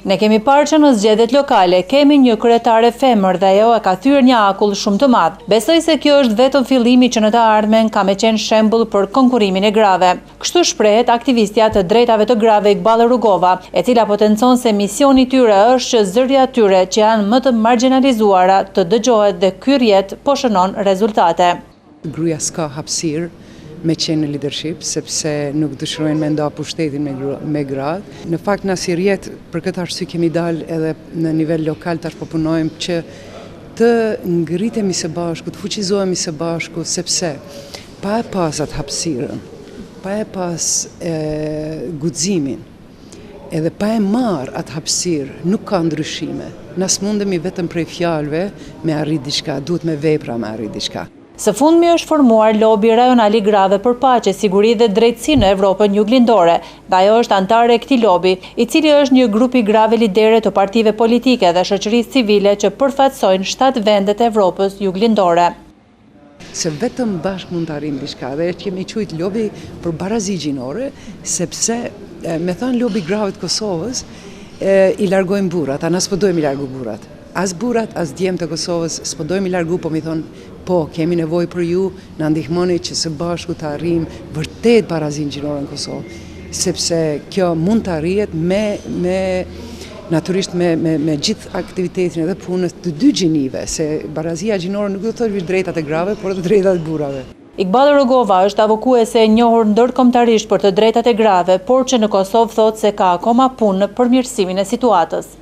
Ne kemi parë që në zgjedhjet lokale kemi një kryetare femër dhe ajo e ka thyer një akull shumë të madh. Besoj se kjo është vetëm fillimi që në të ardhmen ka me qenë shembull për konkurimin e grave. Kështu shprehet aktivistja të drejtave të grave Iqbal Rugova, e cila potencon se misioni i tyre është që zëri atyre që janë më të marginalizuara të dëgjohet dhe ky rrjet po shënon rezultate. Gruaja s'ka hapësirë me qenë në leadership, sepse nuk dëshirojnë me nda pushtetin me gratë. Në fakt na si rjet, për këtë arsye kemi dalë edhe në nivel lokal tash po punojmë që të ngritemi së bashku, të fuqizohemi së bashku, sepse pa e pas atë hapësirën, pa e pas guximin, edhe pa e marr atë hapësirë, nuk ka ndryshime. Na s'mundemi vetëm prej fjalëve me arrit diçka, duhet me vepra me arrit diçka. Së fundmi është formuar lobi rajonal i grave për paqe, siguri dhe drejtësi në Evropën juglindore, dhe ajo është antare e këtij lobi, i cili është një grup i grave lidere të partive politike dhe shoqërisë civile që përfaqësojnë 7 vendet e Evropës juglindore. Se vetëm bashkë mund të arrijmë diçka dhe kemi quajtur lobi për barazi gjinore, sepse me thënë lobi grave të Kosovës i largojnë burrat, ana s'po dojmë i largu burrat. As burrat, as djemtë të Kosovës s'po dojmë i largu, po mi thonë po, kemi nevojë për ju, na ndihmoni që së bashku të arrijmë vërtet barazinë gjinore në Kosovë, sepse kjo mund të arrihet natyrisht me gjithë aktivitetin edhe punës të dy gjinive, se barazia gjinore nuk do të thotë vetëm drejtat e grave, por edhe drejtat e burrave. Iqbal Rugova është avokuese e njohur ndërkombëtarisht për të drejtat e grave, por që në Kosovë thotë se ka akoma punë në përmirësimin e situatës.